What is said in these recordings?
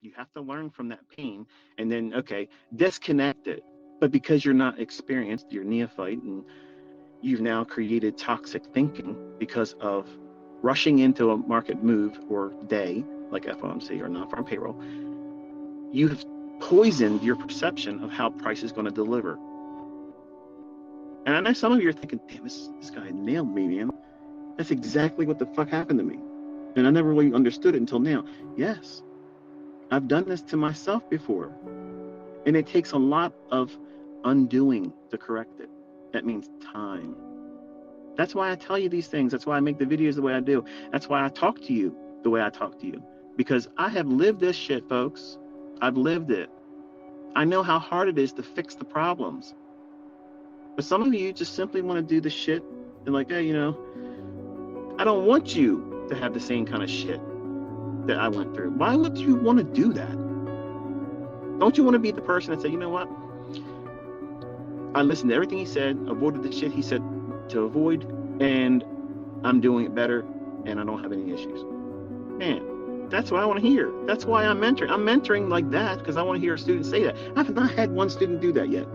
You have to learn from that pain and then, okay, disconnect it. But because you're not experienced, you're neophyte, and you've now created toxic thinking because of rushing into a market move or day, like FOMC or non-farm payroll, you have poisoned your perception of how price is going to deliver. And I know some of you are thinking, damn, this guy nailed me, man. That's exactly what the fuck happened to me. And I never really understood it until now. Yes, I've done this to myself before. And it takes a lot of undoing to correct it. That means time. That's why I tell you these things. That's why I make the videos the way I do. That's why I talk to you the way I talk to you. Because I have lived this shit, folks. I've lived it. I know how hard it is to fix the problems. But some of you just simply want to do the shit and like, hey, I don't want you to have the same kind of shit that I went through. Why would you want to do that? Don't you want to be the person that said, you know what? I listened to everything he said, avoided the shit he said to avoid, and I'm doing it better, and I don't have any issues. Man, that's what I want to hear. That's why I'm mentoring. I'm mentoring like that because I want to hear a student say that. I have not had one student do that yet.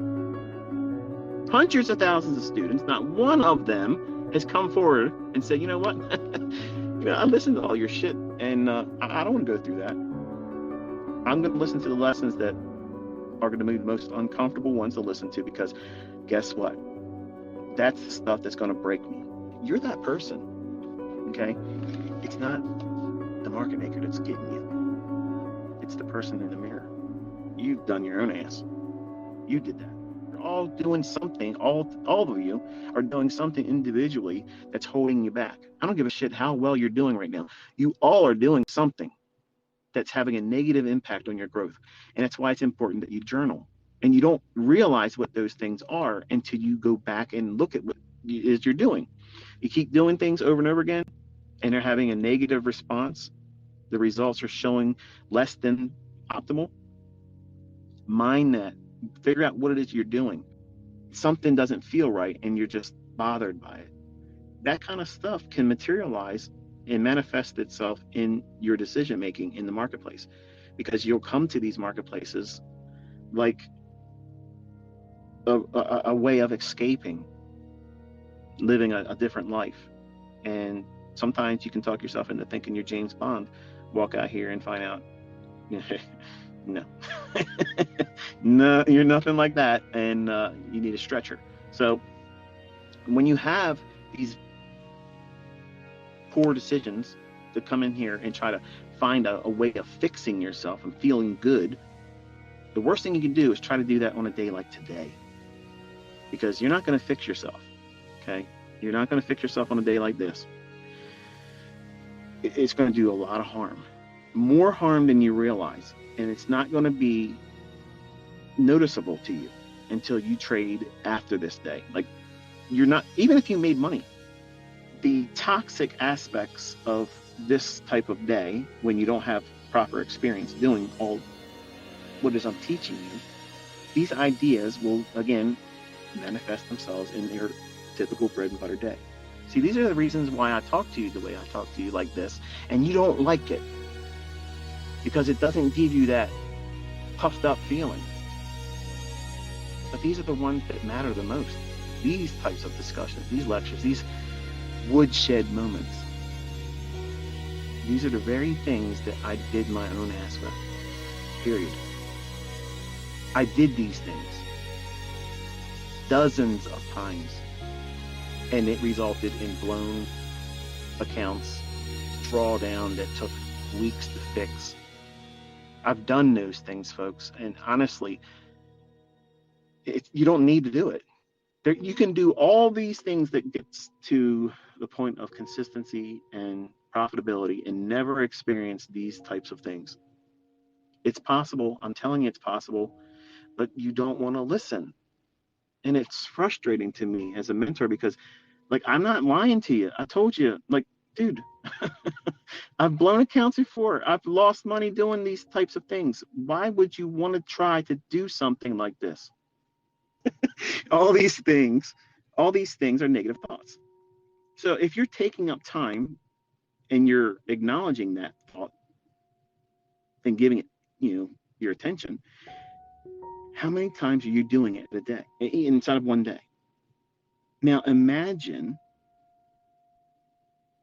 Hundreds of thousands of students, not one of them has come forward and said, you know what? I listened to all your shit, and I don't want to go through that. I'm going to listen to the lessons that are going to be the most uncomfortable ones to listen to, because guess what? That's the stuff that's going to break me. You're that person, okay? It's not the market maker that's getting you. It's the person in the mirror. You've done your own ass. You did that. You're all doing something, all of you are doing something individually that's holding you back. I don't give a shit how well you're doing right now. You all are doing something that's having a negative impact on your growth. And that's why it's important that you journal. And you don't realize what those things are until you go back and look at what it is you're doing. You keep doing things over and over again, and they're having a negative response. The results are showing less than optimal. Mind that. Figure out what it is you're doing. Something doesn't feel right, and you're just bothered by it. That kind of stuff can materialize and manifest itself in your decision making in the marketplace, because you'll come to these marketplaces like a way of escaping, living a different life. And sometimes you can talk yourself into thinking you're James Bond, walk out here and find out, no, no, you're nothing like that, and you need a stretcher. So when you have these poor decisions to come in here and try to find a way of fixing yourself and feeling good, the worst thing you can do is try to do that on a day like today, because you're not going to fix yourself. Okay, you're not going to fix yourself on a day like this. It's going to do a lot of harm, more harm than you realize, and it's not going to be noticeable to you until you trade after this day. Like, you're not, even if you made money, the toxic aspects of this type of day, when you don't have proper experience doing all what it is I'm teaching you, these ideas will again manifest themselves in your typical bread and butter day. See, these are the reasons why I talk to you the way I talk to you like this, and you don't like it, because it doesn't give you that puffed up feeling. But these are the ones that matter the most. These types of discussions, these lectures, these woodshed moments, these are the very things that I did my own ass with, period. I did these things dozens of times, and it resulted in blown accounts, drawdown that took weeks to fix. I've done those things, folks, and honestly, you don't need to do it. You can do all these things that gets to the point of consistency and profitability and never experience these types of things. It's possible. I'm telling you, it's possible, but you don't want to listen. And it's frustrating to me as a mentor, because like, I'm not lying to you. I told you, like, dude, I've blown accounts before. I've lost money doing these types of things. Why would you want to try to do something like this? all these things are negative thoughts. So if you're taking up time and you're acknowledging that thought and giving it your attention, how many times are you doing it a day, inside of one day? Now imagine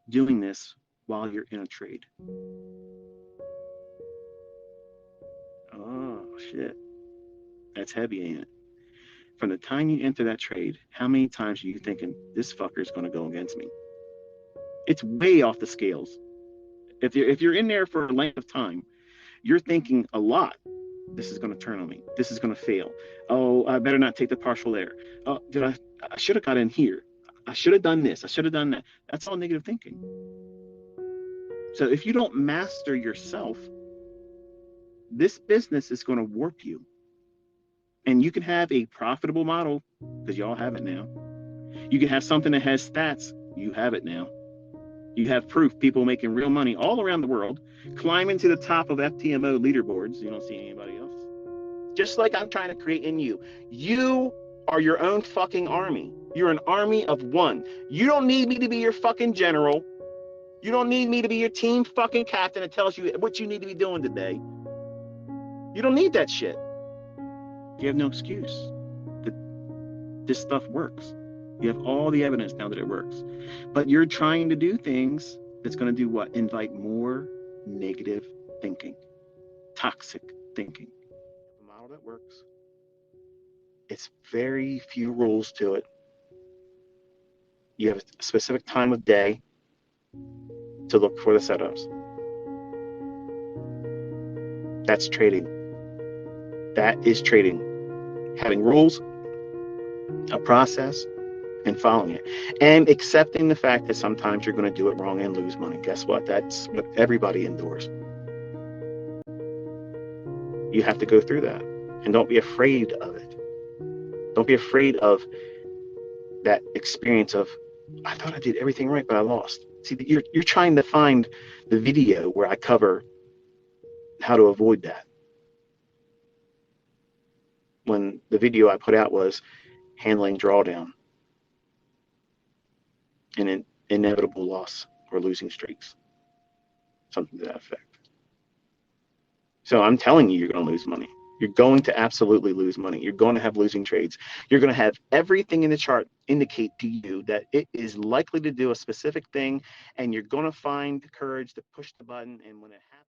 doing this while you're in a trade. Oh shit, that's heavy, ain't it? From the time you enter that trade, how many times are you thinking this fucker's going to go against me? It's way off the scales. If you're in there for a length of time, you're thinking a lot. This is going to turn on me. This is going to fail. Oh, I better not take the partial there. Oh, I should have got in here. I should have done this. I should have done that. That's all negative thinking. So if you don't master yourself, this business is going to warp you. And you can have a profitable model, because y'all have it now. You can have something that has stats. You have it now. You have proof, people making real money all around the world, climbing to the top of FTMO leaderboards. You don't see anybody else. Just like I'm trying to create in you. You are your own fucking army. You're an army of one. You don't need me to be your fucking general. You don't need me to be your team fucking captain that tells you what you need to be doing today. You don't need that shit. You have no excuse that this stuff works. You have all the evidence now that it works. But you're trying to do things that's going to do what? Invite more negative thinking, toxic thinking. A model that works. It's very few rules to it. You have a specific time of day to look for the setups. That's trading. That is trading. Having rules, a process, and following it, and accepting the fact that sometimes you're going to do it wrong and lose money. Guess what? That's what everybody endures. You have to go through that, and don't be afraid of it. Don't be afraid of that experience of, I thought I did everything right, but I lost. See, you're trying to find the video where I cover how to avoid that, when the video I put out was handling drawdown and an inevitable loss or losing streaks, something to that effect. So I'm telling you, you're going to lose money. You're going to absolutely lose money. You're going to have losing trades. You're going to have everything in the chart indicate to you that it is likely to do a specific thing, and you're going to find the courage to push the button. And when it happens,